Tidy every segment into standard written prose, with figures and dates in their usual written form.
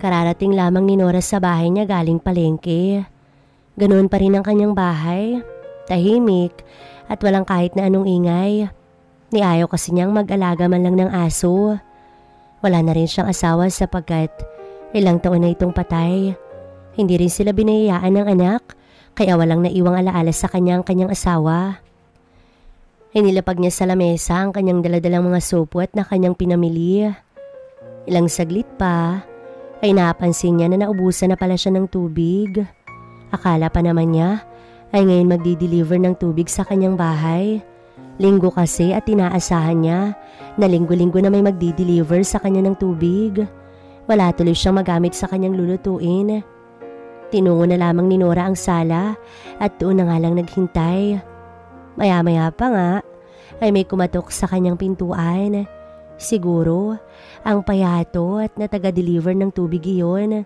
Kararating lamang ni Nora sa bahay niya galing palengke. Ganoon pa rin ang kanyang bahay, tahimik at walang kahit na anong ingay. Niayaw kasi niyang mag-alaga man lang ng aso. Wala na rin siyang asawa sapagkat ilang taon na itong patay. Hindi rin sila binayayaan ng anak kaya walang naiwang alaala sa kanyang asawa. Inilapag niya sa lamesa ang kanyang daladalang mga supot na kanyang pinamili. Ilang saglit pa ay napansin niya na naubusan na pala siya ng tubig. Akala pa naman niya ay ngayon magdi-deliver ng tubig sa kanyang bahay. Linggo kasi at inaasahan niya na linggo-linggo na may magdi-deliver sa kanya ng tubig. Wala tuloy siyang magamit sa kanyang lulutuin. Tinungo na lamang ni Nora ang sala at doon na nga lang naghintay. Maya-maya pa nga ay may kumatok sa kanyang pintuan. Siguro ang payato at na taga-deliver ng tubig iyon.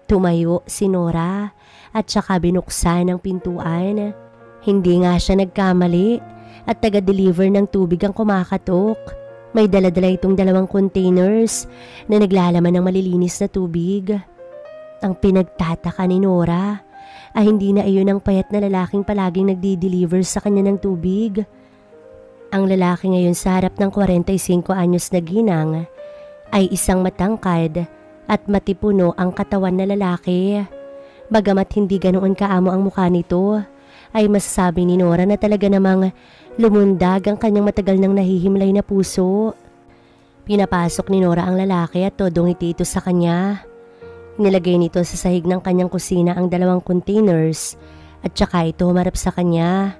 Tumayo si Nora at saka binuksan ang pintuan. Hindi nga siya nagkamali at taga-deliver ng tubig ang kumakatok. May dala-dala itong 2 containers na naglalaman ng malilinis na tubig. Ang pinagtataka ni Nora ay hindi na iyon ang payat na lalaking palaging nagdi-deliver sa kanya ng tubig. Ang lalaki ngayon sa harap ng 45 anyos na ginang ay isang matangkad at matipuno ang katawan na lalaki. Bagamat hindi ganoon kaamo ang mukha nito, ay masasabi ni Nora na talaga namang lumundag ang kanyang matagal nang nahihimlay na puso. Pinapasok ni Nora ang lalaki at todong ngiti ito sa kanya. Nilagay nito sa sahig ng kanyang kusina ang 2 containers at saka ito humarap sa kanya.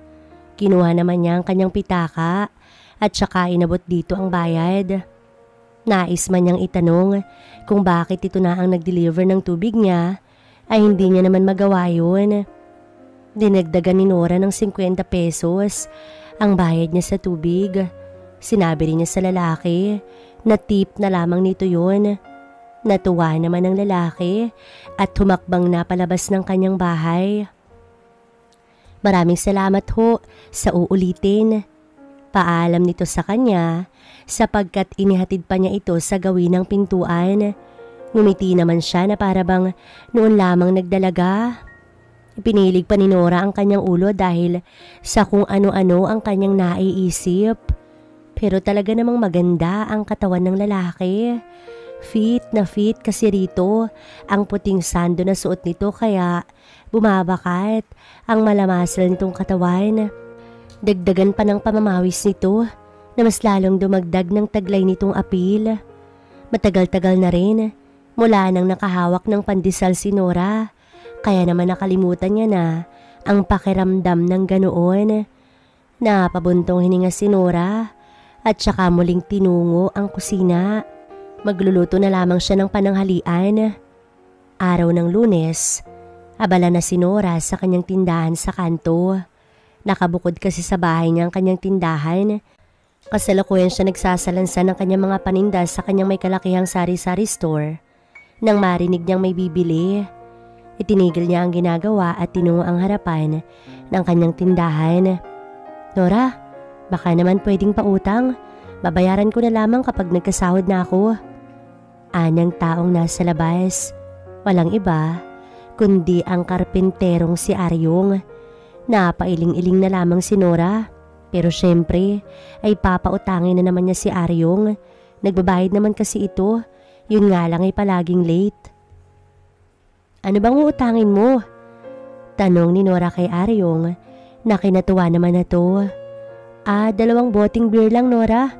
Kinuha naman niya ang kanyang pitaka at saka inabot dito ang bayad. Nais man niyang itanong kung bakit ito na ang nag-deliver ng tubig niya ay hindi niya naman magawa yun. Dinagdagan ni Nora ng 50 pesos ang bayad niya sa tubig. Sinabi rin niya sa lalaki na tip na lamang nito yun. Natuwa naman ang lalaki at humakbang na palabas ng kanyang bahay. Maraming salamat ho sa uulitin. Paalam nito sa kanya sapagkat inihatid pa niya ito sa gawin ng pintuan. Ngumiti naman siya na para bang noon lamang nagdalaga. Pinilig pa ni Nora ang kanyang ulo dahil sa kung ano-ano ang kanyang naiisip. Pero talaga namang maganda ang katawan ng lalaki. Fit na fit kasi rito ang puting sando na suot nito kaya bumabakat ang malamasal nitong katawan. Dagdagan pa ng pamamawis nito na mas lalong dumagdag ng taglay nitong apil. Matagal-tagal na rin mula nang nakahawak ng pandesal si Nora kaya naman nakalimutan niya na ang pakiramdam ng ganoon. Napabuntong hininga si Nora at saka muling tinungo ang kusina. Magluluto na lamang siya ng pananghalian. Araw ng Lunes, abala na si Nora sa kanyang tindahan sa kanto. Nakabukod kasi sa bahay niya ang kanyang tindahan. Kasalukuyan siya nagsasalansan ng kanyang mga paninda sa kanyang may kalakihang sari-sari store. Nang marinig niyang may bibili, itinigil niya ang ginagawa at tinungo ang harapan ng kanyang tindahan. Nora, baka naman pwedeng pautang. Babayaran ko na lamang kapag nagkasahod na ako. Anang taong nasa labas, walang iba kundi ang karpenterong si Aryong. Napailing-iling na lamang si Nora pero syempre ay papautangin na naman niya si Aryong. Nagbabayad naman kasi ito, yun nga lang ay palaging late. Ano bang uutangin mo? Tanong ni Nora kay Aryong na kinatuwa naman na to. 2 boteng beer lang, Nora.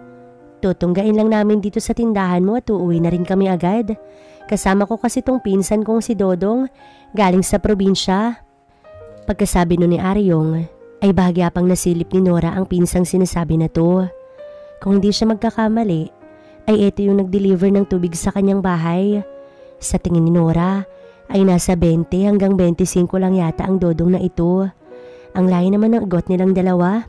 Tutunggain lang namin dito sa tindahan mo at uuwi na rin kami agad. Kasama ko kasi tong pinsan kong si Dodong galing sa probinsya. Pagkasabi nun ni Aryong ay bahagya pang nasilip ni Nora ang pinsang sinasabi na to. Kung hindi siya magkakamali ay ito yung nag-deliver ng tubig sa kanyang bahay. Sa tingin ni Nora ay nasa 20 hanggang 25 lang yata ang Dodong na ito. Ang layo naman ng agot nilang dalawa.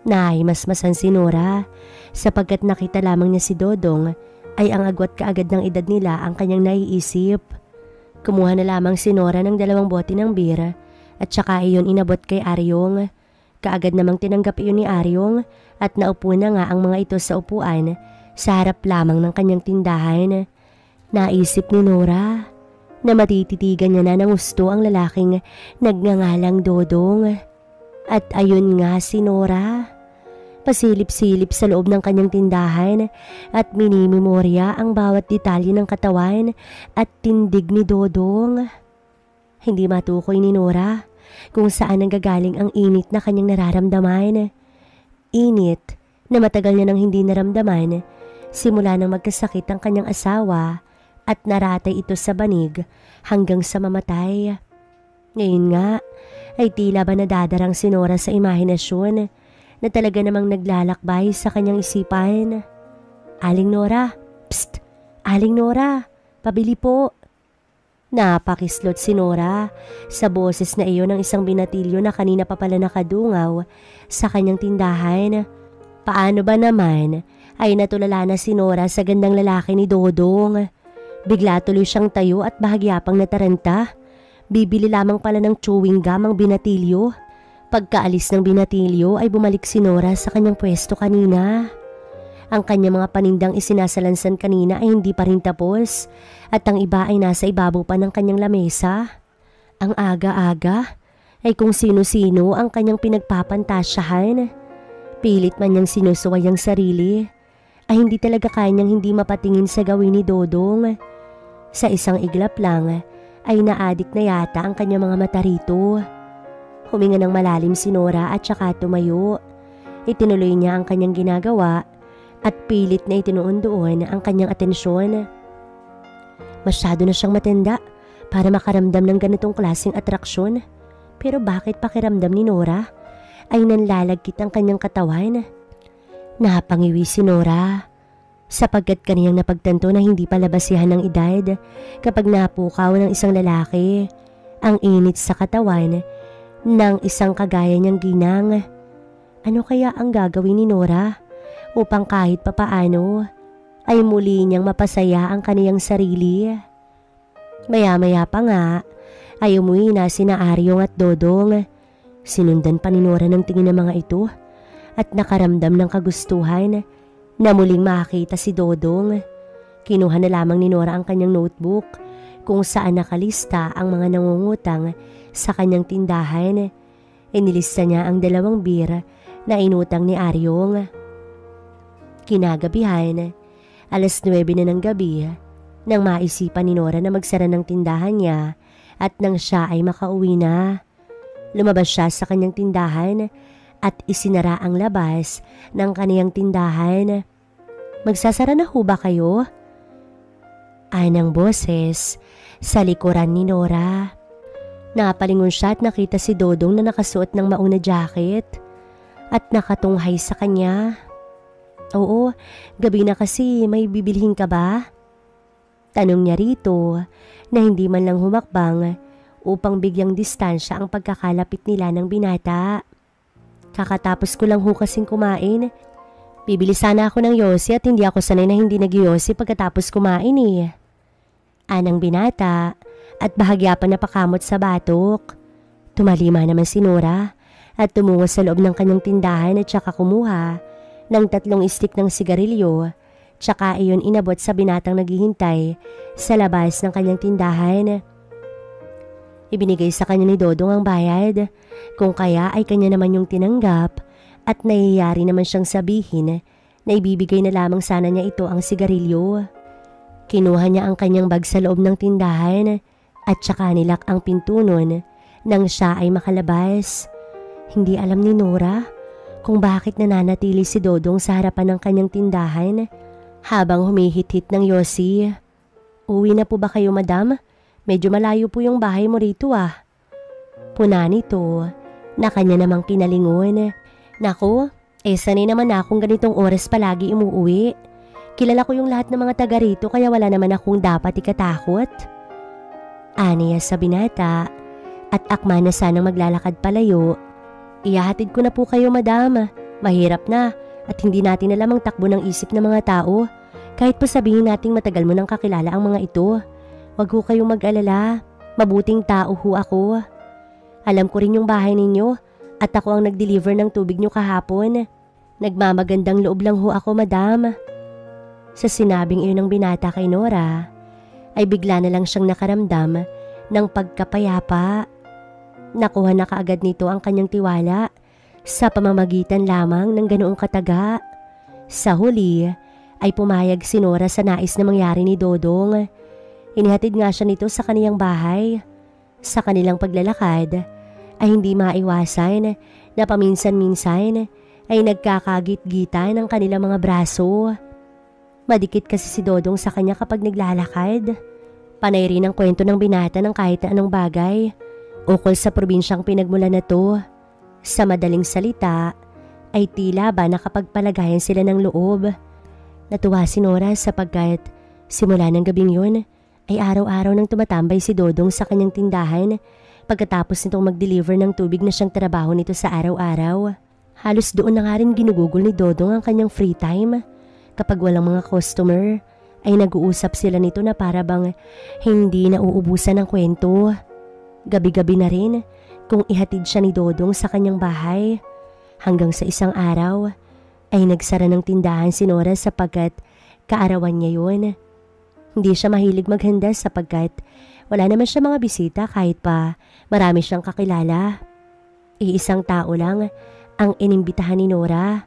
Nahimasmasan si Nora sapagkat nakita lamang niya si Dodong ay ang agwat kaagad ng edad nila ang kanyang naiisip. Kumuha na lamang si Nora ng 2 bote ng beer at saka iyon inabot kay Aryong. Kaagad namang tinanggap iyon ni Aryong at naupo na nga ang mga ito sa upuan sa harap lamang ng kanyang tindahan. Naisip ni Nora na matititigan niya na ng gusto ang lalaking nagngangalang Dodong. At ayun nga si Nora. Pasilip-silip sa loob ng kanyang tindahan at minimemorya ang bawat detalye ng katawan at tindig ni Dodong. Hindi matukoy ni Nora kung saan nanggagaling ang init na kanyang nararamdaman. Init na matagal niya nang hindi naramdaman simula nang magkasakit ang kanyang asawa at naratay ito sa banig hanggang sa mamatay. Ngayon nga ay tila ba nadadarang si Nora sa imahinasyon na talaga namang naglalakbay sa kanyang isipan. Aling Nora, psst! Aling Nora, pabili po. Napakislot si Nora sa boses na iyon ng isang binatilyo na kanina pa pala nakadungaw sa kanyang tindahan. Paano ba naman ay natulala na si Nora sa gandang lalaki ni Dodong. Bigla tuloy siyang tayo at bahagya pang nataranta. Bibili lamang pala ng chewing gum ang binatilyo. Pagkaalis ng binatilyo ay bumalik si Nora sa kanyang pwesto kanina. Ang kanyang mga panindang isinasalansan kanina ay hindi pa rin tapos at ang iba ay nasa ibabaw pa ng kanyang lamesa. Ang aga-aga ay kung sino-sino ang kanyang pinagpapantasyahan. Pilit man niyang sinusuway ang sarili ay hindi talaga kanyang hindi mapatingin sa gawin ni Dodong. Sa isang iglap lang ay naadik na yata ang kanyang mga mata rito. Huminga ng malalim si Nora at saka tumayo. Itinuloy niya ang kanyang ginagawa at pilit na itinuon doon ang kanyang atensyon. Masyado na siyang matanda para makaramdam ng ganitong klaseng atraksyon. Pero bakit pakiramdam ni Nora ay nanlalagkit ang kanyang katawan? Napangiwi si Nora sapagkat kaniyang napagtanto na hindi pala basihan ng edad kapag napukaw ng isang lalaki ang init sa katawan ng isang kagaya niyang ginang. Ano kaya ang gagawin ni Nora upang kahit papaano ay muli niyang mapasaya ang kaniyang sarili? Maya-maya pa nga ay umuwi na sina Aryong at Dodong. Sinundan pa ni Nora ng tingin ng mga ito at nakaramdam ng kagustuhan na muling makita si Dodong. Kinuha na lamang ni Nora ang kanyang notebook kung saan nakalista ang mga nangungutang sa kanyang tindahan. Inilista niya ang 2 beer na inutang ni Aryong. Kinagabihan, alas 9 na ng gabi, nang maisipan ni Nora na magsara ng tindahan niya at nang siya ay makauwi na. Lumabas siya sa kanyang tindahan at isinara ang labas ng kaniyang tindahan. Magsasara na ho ba kayo? Anang boses sa likuran ni Nora. Napalingon siya at nakita si Dodong na nakasuot ng maong na jacket at nakatunghay sa kanya. Oo, gabi na kasi, may bibilhin ka ba? Tanong niya rito na hindi man lang humakbang upang bigyang distansya ang pagkakalapit nila ng binata. Kakatapos ko lang ho kasing kumain. Bibili sana ako ng yosi at hindi ako sanay na hindi nag-yosi pagkatapos kumain eh. Anang binata at bahagya pa napakamot sa batok. Tumalima naman si Nora at tumungo sa loob ng kanyang tindahan at saka kumuha ng 3 stick ng sigarilyo. Tsaka iyon inabot sa binatang naghihintay sa labas ng kanyang tindahan. Ibinigay sa kanya ni Dodong ang bayad, kung kaya ay kanya naman yung tinanggap at nahihiyari naman siyang sabihin na ibibigay na lamang sana niya ito ang sigarilyo. Kinuha niya ang kanyang bag sa loob ng tindahan at saka nilak ang pinto nun nang siya ay makalabas. Hindi alam ni Nora kung bakit nananatili si Dodong sa harapan ng kanyang tindahan habang humihit-hit ng yosi. Uwi na po ba kayo, madam? Medyo malayo po yung bahay mo rito ah. Puna nito na kanya namang pinalingon. Naku, sanay naman na akong ganitong oras palagi umuwi. Kilala ko yung lahat ng mga taga rito kaya wala naman akong dapat ikatakot. Aniya sa binata at akma na sanang maglalakad palayo. Ihahatid ko na po kayo, madam. Mahirap na at hindi natin alam ang takbo ng isip ng mga tao. Kahit pa sabihin nating matagal mo nang kakilala ang mga ito. Wag ho kayong mag-alala. Mabuting tao ho ako. Alam ko rin yung bahay ninyo at ako ang nag-deliver ng tubig nyo kahapon. Nagmamagandang loob lang ho ako, madam. Sa sinabing iyon ng binata kay Nora, ay bigla na lang siyang nakaramdam ng pagkapayapa. Nakuha na kaagad nito ang kanyang tiwala sa pamamagitan lamang ng ganoong kataga. Sa huli ay pumayag si Nora sa nais na mangyari ni Dodong. Inihatid nga siya nito sa kaniyang bahay. Sa kanilang paglalakad ay hindi maiwasan na paminsan-minsan ay nagkakagit-gitan ang kanilang mga braso. Madikit kasi si Dodong sa kanya kapag naglalakad. Panay rin ang kwento ng binata ng kahit na anong bagay ukol sa probinsyang pinagmulan na to. Sa madaling salita ay tila ba nakapagpalagayan sila ng loob. Natuwa si Nora sapagkat simula ng gabing yun ay araw-araw nang tumatambay si Dodong sa kanyang tindahan pagkatapos nitong mag-deliver ng tubig na siyang trabaho nito sa araw-araw. Halos doon na nga rin ginugugol ni Dodong ang kanyang free time. Kapag walang mga customer ay nag-uusap sila nito na para bang hindi nauubusan ng kwento. Gabi-gabi na rin kung ihatid siya ni Dodong sa kanyang bahay. Hanggang sa isang araw ay nagsara ng tindahan si Nora sapagkat kaarawan niya yun. Hindi siya mahilig maghanda sapagkat wala naman siya mga bisita kahit pa marami siyang kakilala. Iisang tao lang ang inimbitahan ni Nora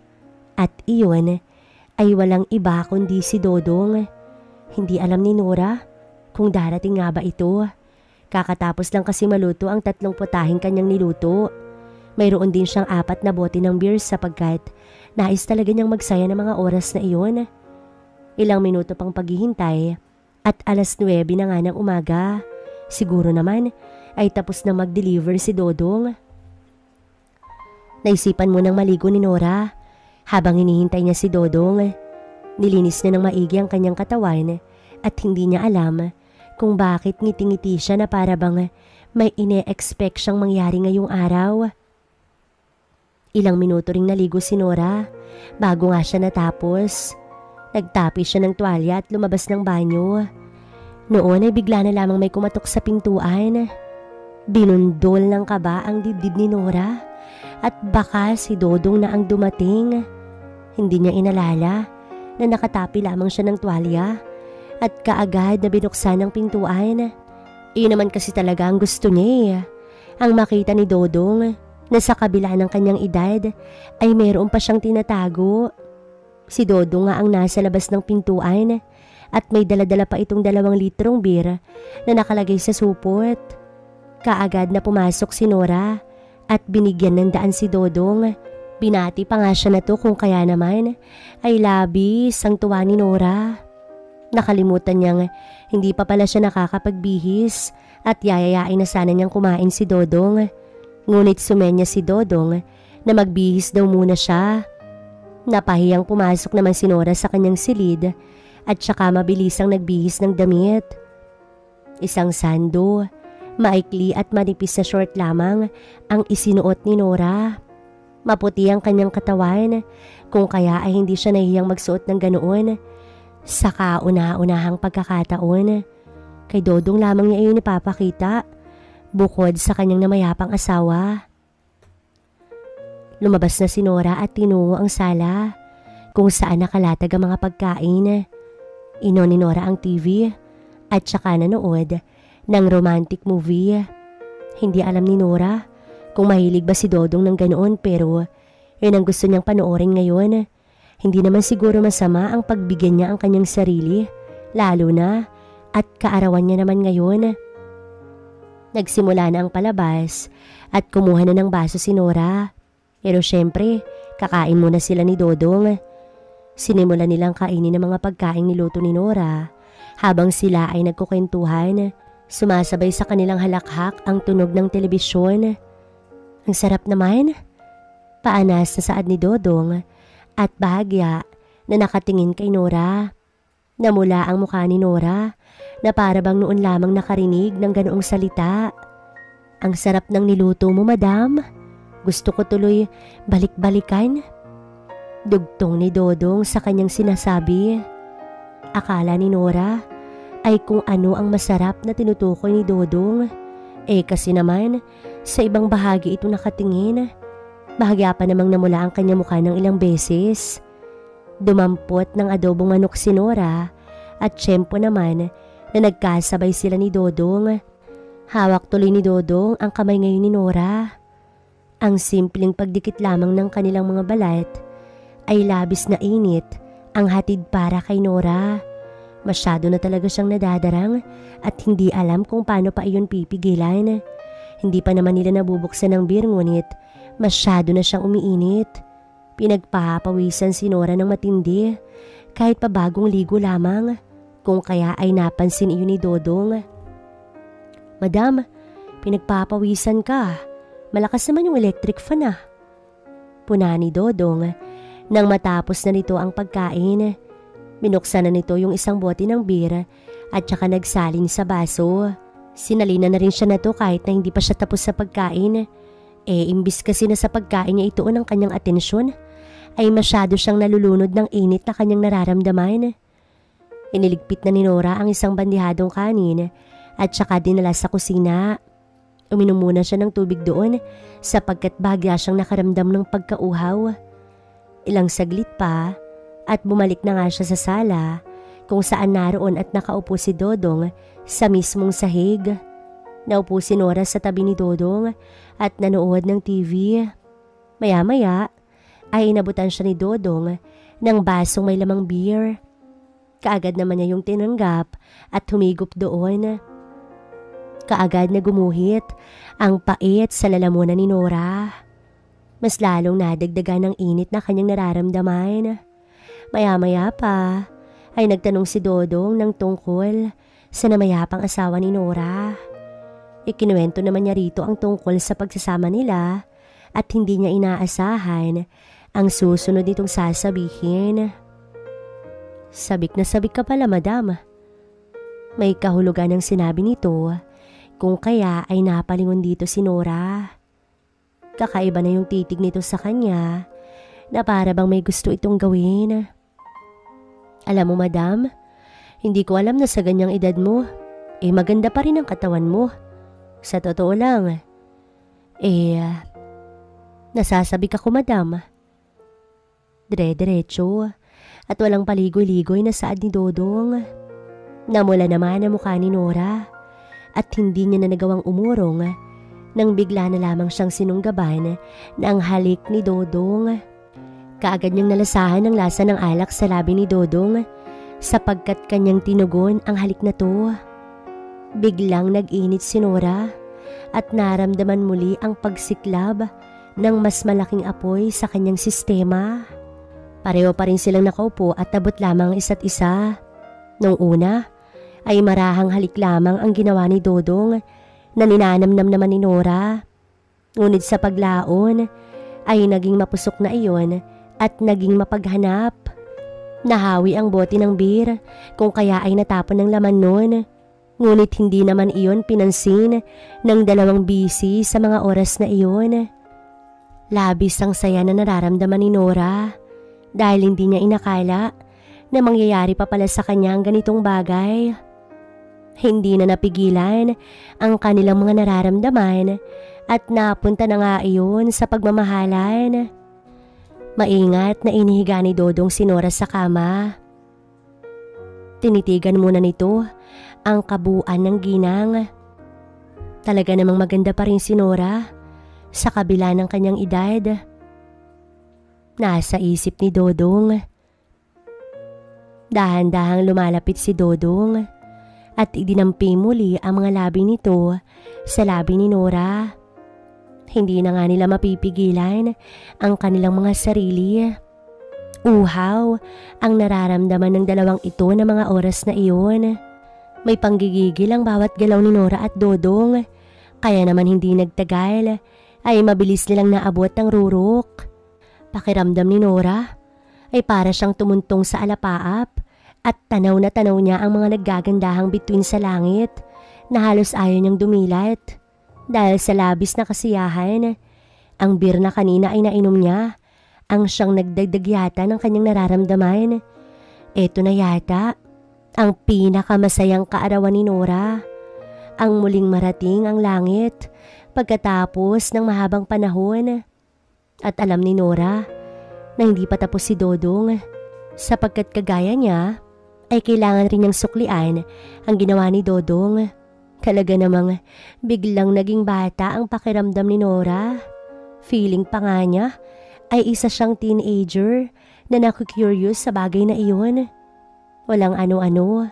at iyon ay walang iba kundi si Dodong. Hindi alam ni Nora kung darating nga ba ito. Kakatapos lang kasi maluto ang 3 putahing kanyang niluto. Mayroon din siyang 4 na bote ng beer sapagkat nais talaga niyang magsaya ng mga oras na iyon. Ilang minuto pang paghihintay at 9:09 na nga ng umaga. Siguro naman ay tapos na mag-deliver si Dodong. Naisipan mo nang maligo ni Nora. Habang hinihintay niya si Dodong, nilinis niya ng maigi ang kanyang katawan at hindi niya alam kung bakit ngiti-ngiti siya na para bang may ine-expect siyang mangyari ngayong araw. Ilang minuto ring naligo si Nora bago nga siya natapos. Nagtapis siya ng tuwalya at lumabas ng banyo. Noon ay bigla na lamang may kumatok sa pintuan. Binundol ng kaba ang dibdib ni Nora at baka si Dodong na ang dumating. Hindi niya inalala na nakatapi lamang siya ng tuwalya at kaagad na binuksan ang pintuan. Iyon naman kasi talaga ang gusto niya. Ang makita ni Dodong na sa kabila ng kanyang edad ay mayroon pa siyang tinatago. Si Dodong nga ang nasa labas ng pintuan at may daladala pa itong 2 litrong beer na nakalagay sa supot. Kaagad na pumasok si Nora at binigyan ng daan si Dodong. Binati pa nga siya na to kung kaya naman ay labis ang tuwa ni Nora. Nakalimutan niyang hindi pa pala siya nakakapagbihis at yayayain na sana niyang kumain si Dodong. Ngunit sumenya si Dodong na magbihis daw muna siya. Napahiyang pumasok naman si Nora sa kanyang silid at saka mabilisang nagbihis ng damit. Isang sando, maikli at manipis na short lamang ang isinuot ni Nora. Maputi ang kanyang katawan kung kaya ay hindi siya nahihiyang magsuot ng ganoon. Sa kauna-unahang pagkakataon, kay Dodong lamang niya iyon ipapakita bukod sa kanyang namayapang asawa. Lumabas na si Nora at tinungo ang sala kung saan nakalatag ang mga pagkain. Inon ni Nora ang TV at saka nanood ng romantic movie. Hindi alam ni Nora kung mahilig ba si Dodong ng ganoon pero yun ang gusto niyang panoorin ngayon. Hindi naman siguro masama ang pagbigyan niya ang kanyang sarili, lalo na at kaarawan niya naman ngayon. Nagsimula na ang palabas at kumuha na ng baso si Nora. Pero syempre, kakain muna sila ni Dodong. Sinimulan nilang kainin ng mga pagkain niluto ni Nora. Habang sila ay nagkukwentuhan, sumasabay sa kanilang halakhak ang tunog ng telebisyon. Ang sarap naman. Paanas na saad ni Dodong at bahagya na nakatingin kay Nora. Namula ang mukha ni Nora na para bang noon lamang nakarinig ng ganoong salita. Ang sarap ng niluto mo, madam. Gusto ko tuloy balik-balikan. Dugtong ni Dodong sa kanyang sinasabi. Akala ni Nora ay kung ano ang masarap na tinutukoy ni Dodong. Kasi naman, sa ibang bahagi ito nakatingin. Bahagya pa namang namula ang kanya mukha ng ilang beses. Dumampot ng adobong manok si Nora at tiyempo naman na nagkasabay sila ni Dodong. Hawak tuloy ni Dodong ang kamay ngayon ni Nora. Ang simpleng pagdikit lamang ng kanilang mga balat ay labis na init ang hatid para kay Nora. Masyado na talaga siyang nadadarang at hindi alam kung paano pa iyon pipigilan. Hindi pa naman nila nabubuksan ng beer ngunit masyado na siyang umiinit. Pinagpapawisan si Nora ng matindi kahit pa bagong ligo lamang, kung kaya ay napansin iyon ni Dodong. "Madam, pinagpapawisan ka. Malakas naman yung electric fan ah." Puna ni Dodong nang matapos na nito ang pagkain. Binuksan na nito yung isang bote ng beer at saka nagsalin sa baso. Sinalina na rin siya na to kahit na hindi pa siya tapos sa pagkain. Imbis kasi na sa pagkain niya ituon ang kanyang atensyon, ay masyado siyang nalulunod ng init na kanyang nararamdaman. Iniligpit na ni Nora ang isang bandihadong kanin at saka dinala sa kusina. Uminom muna siya ng tubig doon sapagkat bagya siyang nakaramdam ng pagkauhaw. Ilang saglit pa at bumalik na nga siya sa sala kung saan naroon at nakaupo si Dodong sa mismong sahig. Naupo si Nora sa tabi ni Dodong at nanood ng TV. Maya-maya ay inabutan siya ni Dodong ng basong may lamang beer. Kaagad naman niya yung tinanggap at humigop doon. Kaagad na gumuhit ang pait sa lalamunan ni Nora. Mas lalong nadagdagan ng init na kanyang nararamdaman. Maya-maya pa ay nagtanong si Dodong ng tungkol sa namayapang asawa ni Nora. Ikinuwento naman niya rito ang tungkol sa pagsasama nila at hindi niya inaasahan ang susunod nitong sasabihin. "Sabik na sabik ka pala, madam." May kahulugan ang sinabi nito, kung kaya ay napalingon dito si Nora. Kakaiba na yung titig nito sa kanya na para bang may gusto itong gawin. "Alam mo, madam, hindi ko alam na sa ganyang edad mo, maganda pa rin ang katawan mo. Sa totoo lang, nasasabik ako, madam." Dire-diretso at walang paligoy-ligoy na saad ni Dodong. Namula naman ang mukha ni Nora at hindi niya na nagawang umurong nang bigla na lamang siyang sinunggaban ng halik ni Dodong. Kaagad niyang nalasahan ang lasa ng alak sa labi ni Dodong sapagkat kanyang tinugon ang halik na to. Biglang nag-init si Nora at naramdaman muli ang pagsiklab ng mas malaking apoy sa kanyang sistema. Pareho pa rin silang nakaupo at tabot lamang ang isa't isa. Nung una ay marahang halik lamang ang ginawa ni Dodong na ninanamnam naman ni Nora. Ngunit sa paglaon ay naging mapusok na iyon at naging mapaghanap. Nahawi ang bote ng beer kung kaya ay natapon ng laman nun. Ngunit hindi naman iyon pinansin ng dalawang busy sa mga oras na iyon. Labis ang saya na nararamdaman ni Nora dahil hindi niya inakala na mangyayari pa pala sa kanya ang ganitong bagay. Hindi na napigilan ang kanilang mga nararamdaman at napunta na nga iyon sa pagmamahalan. Maingat na inihiga ni Dodong si Nora sa kama. Tinitigan muna nito ang kabuuan ng ginang. Talaga namang maganda pa rin si Nora sa kabila ng kanyang edad. Nasa isip ni Dodong. Dahan-dahang lumalapit si Dodong at idinampi muli ang mga labi nito sa labi ni Nora. Hindi na nga nila mapipigilan ang kanilang mga sarili. Uhaw ang nararamdaman ng dalawang ito na mga oras na iyon. May panggigigil ang bawat galaw ni Nora at Dodong, kaya naman hindi nagtagal ay mabilis nilang naabot ang rurok. Pakiramdam ni Nora ay para siyang tumuntong sa alapaap at tanaw na tanaw niya ang mga naggagandahang bituin sa langit na halos ayaw niyang dumilat. Dahil sa labis na kasiyahan, ang beer na kanina ay nainom niya ang siyang nagdagdag yata ng kanyang nararamdaman. Eto na yata ang pinakamasayang kaarawan ni Nora. Ang muling marating ang langit pagkatapos ng mahabang panahon. At alam ni Nora na hindi pa tapos si Dodong sapagkat kagaya niya ay kailangan rin niyang suklian ang ginawa ni Dodong. Talaga namang biglang naging bata ang pakiramdam ni Nora. Feeling pa nga niya ay isa siyang teenager na naku-curious sa bagay na iyon. Walang ano-ano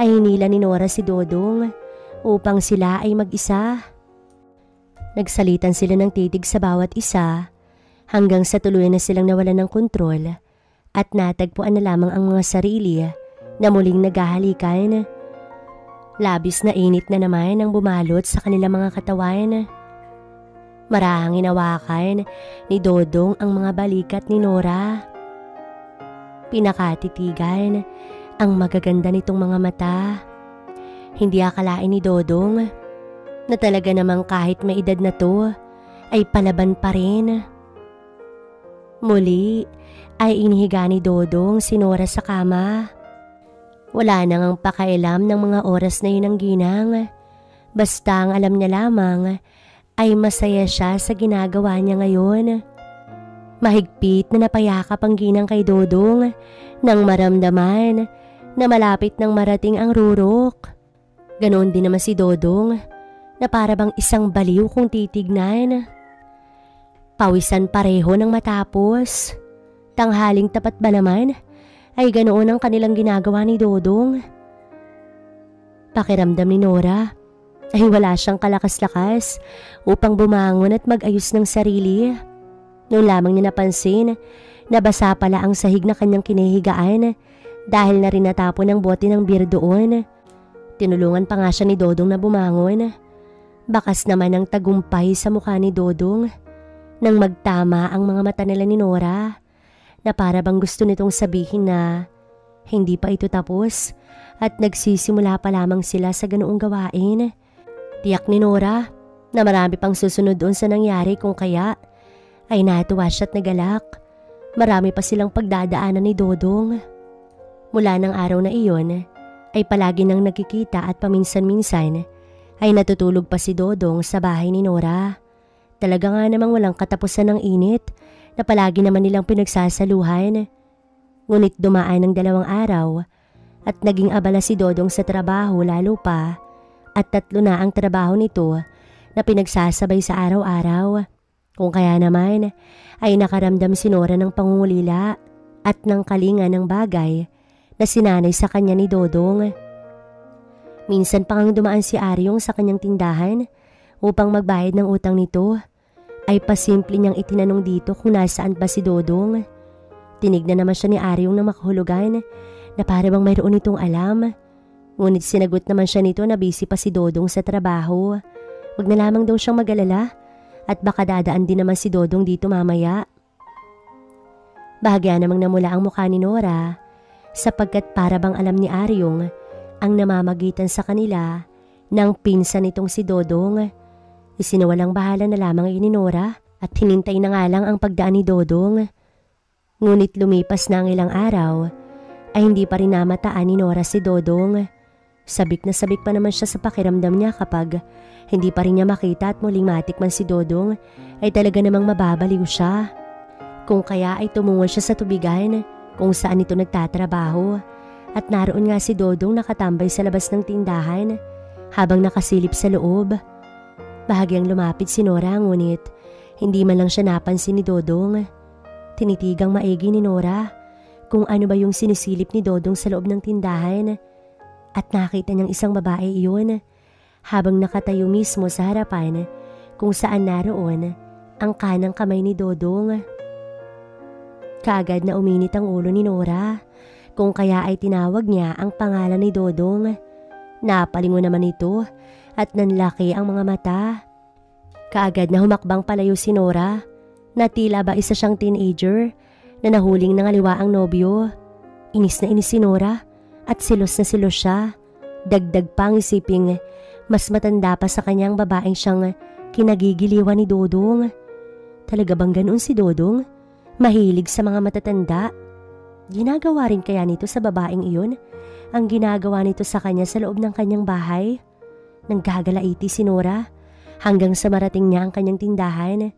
ay hinila ni Nora si Dodong upang sila ay mag-isa. Nagsalitan sila ng titig sa bawat isa hanggang sa tuluyan na silang nawalan ng kontrol at natagpuan na lamang ang mga sarili na muling naghahalikan. Labis na init na naman ang bumalot sa kanilang mga katawan. Marahang hinawakan ni Dodong ang mga balikat ni Nora. Pinakatitigan ang magaganda nitong mga mata. Hindi akalain ni Dodong na talaga namang kahit may edad na to ay palaban pa rin. Muli ay inihiga ni Dodong si Nora sa kama. Wala nang ang pakailam ng mga oras na yun ang ginang. Basta ang alam niya lamang ay masaya siya sa ginagawa niya ngayon. Mahigpit na napayakap ang ginang kay Dodong nang maramdaman na malapit nang marating ang rurok. Ganoon din naman si Dodong na para bang isang baliw kung titignan. Pawisan pareho ng matapos. Tanghaling tapat ba naman ay ganoon ang kanilang ginagawa ni Dodong. Pakiramdam ni Nora ay wala siyang kalakas-lakas upang bumangon at mag-ayos ng sarili. Noon lamang niya napansin na basa pala ang sahig na kanyang kinahigaan dahil na rin natapon ang bote ng beer doon. Tinulungan pa nga siya ni Dodong na bumangon. Bakas naman ang tagumpay sa mukha ni Dodong nang magtama ang mga mata nila ni Nora na para bang gusto nitong sabihin na hindi pa ito tapos at nagsisimula pa lamang sila sa ganoong gawain. Tiyak ni Nora na marami pang susunod doon sa nangyari kung kaya ay natuwa siya at nagalak. Marami pa silang pagdadaanan ni Dodong. Mula ng araw na iyon ay palagi nang nagkikita at paminsan-minsan ay natutulog pa si Dodong sa bahay ni Nora. Talaga nga namang walang katapusan ng init na palagi naman nilang pinagsasaluhan. Ngunit dumaan ng 2 araw at naging abala si Dodong sa trabaho lalo pa at 3 na ang trabaho nito na pinagsasabay sa araw-araw. Kung kaya naman ay nakaramdam si Nora ng pangungulila at ng kalinga ng bagay na sinanay sa kanya ni Dodong. Minsan pa ngang dumaan si Aryong sa kanyang tindahan upang magbayad ng utang nito ay pasimple niyang itinanong dito kung nasaan ba si Dodong. Tinignan naman siya ni Aryong na makahulugan na para bang mayroon itong alam. Ngunit sinagot naman siya nito na busy pa si Dodong sa trabaho. Wag na lamang daw siyang mag-alala at baka dadaan din naman si Dodong dito mamaya. Bahagya namang namula ang mukha ni Nora sapagkat para bang alam ni Aryong ang namamagitan sa kanila ng pinsan nitong si Dodong. Isinawalang bahala na lamang ni Nora at hinintay na nga lang ang pagdaan ni Dodong. Ngunit lumipas na ang ilang araw ay hindi pa rin namataan ni Nora si Dodong. Sabik na sabik pa naman siya sa pakiramdam niya kapag hindi pa rin niya makita at muling matikman si Dodong ay talaga namang mababaliw siya. Kung kaya ay tumungo siya sa tubigan kung saan ito nagtatrabaho at naroon nga si Dodong nakatambay sa labas ng tindahan habang nakasilip sa loob. Bahagyang lumapit si Nora ngunit hindi man lang siya napansin ni Dodong. Tinitigang maigi ni Nora kung ano ba yung sinisilip ni Dodong sa loob ng tindahan at nakita niyang isang babae iyon habang nakatayo mismo sa harapan kung saan naroon ang kanang kamay ni Dodong. Kaagad na uminit ang ulo ni Nora kung kaya ay tinawag niya ang pangalan ni Dodong. Napalingon naman ito at nanlaki ang mga mata. Kaagad na humakbang palayo si Nora na tila ba isa siyang teenager na nahuling nangaliwa ang nobyo. Inis na inis si Nora at silos na silos siya. Dagdag pang isiping mas matanda pa sa kanyang babaeng siyang kinagigiliwan ni Dodong. Talaga bang ganoon si Dodong? Mahilig sa mga matatanda? Ginagawa rin kaya nito sa babaeng iyon ang ginagawa nito sa kanya sa loob ng kanyang bahay? Nanggagalaiti si Nora hanggang sa marating niya ang kanyang tindahan.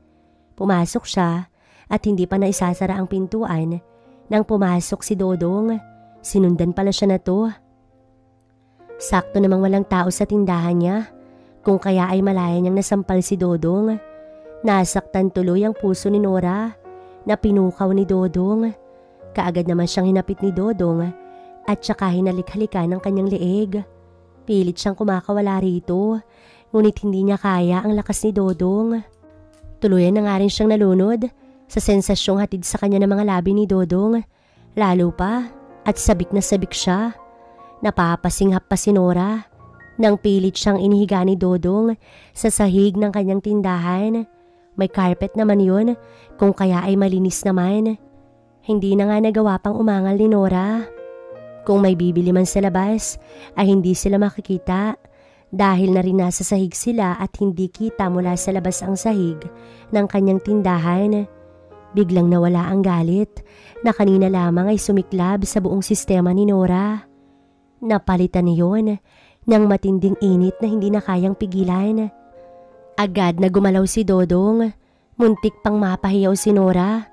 Pumasok siya at hindi pa naisasara ang pintuan nang pumasok si Dodong Sinundan pala siya na to. Sakto namang walang tao sa tindahan niya, kung kaya ay malaya niyang nasampal si Dodong. Nasaktan tuloy ang puso ni Nora na pinukaw ni Dodong. Kaagad naman siyang hinapit ni Dodong at saka hinalik-halikan ng kanyang leeg. Pilit siyang kumakawala rito, ngunit hindi niya kaya ang lakas ni Dodong. Tuluyan na nga rin siyang nalunod sa sensasyong hatid sa kanya ng mga labi ni Dodong. Lalo pa at sabik na sabik siya. Napapasinghap pa si Nora nang pilit siyang inihiga ni Dodong sa sahig ng kanyang tindahan. May carpet naman yun, kung kaya ay malinis naman. Hindi na nga nagawa pang umangal ni Nora. Kung may bibili man sa labas ay hindi sila makikita dahil na rin nasa sahig sila at hindi kita mula sa labas ang sahig ng kanyang tindahan. Biglang nawala ang galit na kanina lamang ay sumiklab sa buong sistema ni Nora. Napalitan niyon ng matinding init na hindi na kayang pigilan. Agad na gumalaw si Dodong, muntik pang mapahiyaw si Nora.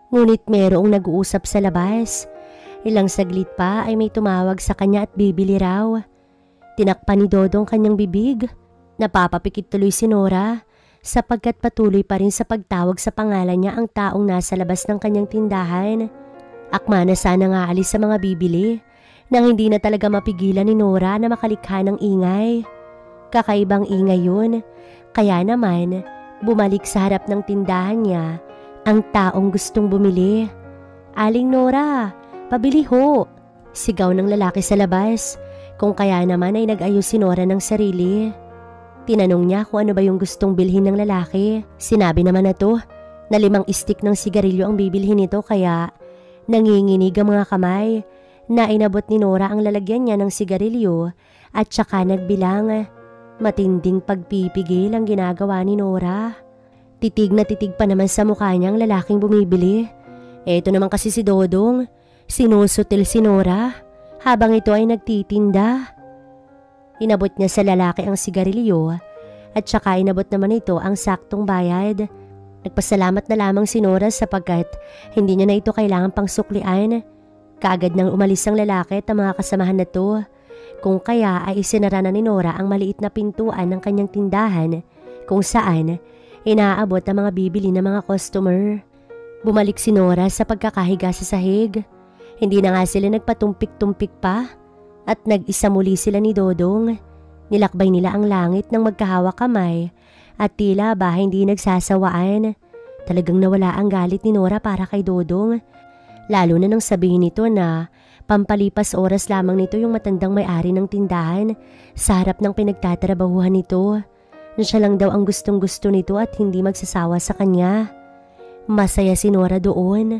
Ngunit merong nag-uusap sa labas. Ilang saglit pa ay may tumawag sa kanya at bibili raw. Tinakpan ni Dodong kanyang bibig. Napapapikit tuloy si Nora sapagkat patuloy pa rin sa pagtawag sa pangalan niya ang taong nasa labas ng kanyang tindahan. Akma na sana nga alis sa mga bibili nang hindi na talaga mapigilan ni Nora na makalikha ng ingay. Kakaibang ingay yun, kaya naman bumalik sa harap ng tindahan niya ang taong gustong bumili. "Aling Nora, pabili ho!" Sigaw ng lalaki sa labas, kung kaya naman ay nag-ayos si Nora ng sarili. Tinanong niya kung ano ba yung gustong bilhin ng lalaki. Sinabi naman na to na 5 stick ng sigarilyo ang bibilhin nito, kaya nanginginig ang mga kamay na inabot ni Nora ang lalagyan niya ng sigarilyo at saka nagbilang. Matinding pagpipigil ang ginagawa ni Nora. Titig na titig pa naman sa mukha niya ang lalaking bumibili. Eto naman kasi si Dodong, sinusutil si Nora habang ito ay nagtitinda. Inabot niya sa lalaki ang sigarilyo at saka inabot naman ito ang saktong bayad. Nagpasalamat na lamang si Nora sapagkat hindi niya na ito kailangan pang suklian. Kaagad nang umalis ang lalaki at ang mga kasamahan na to, kung kaya ay isinara na ni Nora ang maliit na pintuan ng kanyang tindahan kung saan inaabot ang mga bibili ng mga customer. Bumalik si Nora sa pagkakahiga sa sahig. Hindi na nga sila nagpatumpik-tumpik pa at nag-isa muli sila ni Dodong. Nilakbay nila ang langit ng magkahawak kamay at tila ba hindi nagsasawaan. Talagang nawala ang galit ni Nora para kay Dodong. Lalo na nang sabihin nito na pampalipas oras lamang nito yung matandang may-ari ng tindahan sa harap ng pinagtatrabahuhan nito. Na siya lang daw ang gustong-gusto nito at hindi magsasawa sa kanya. Masaya si Nora doon.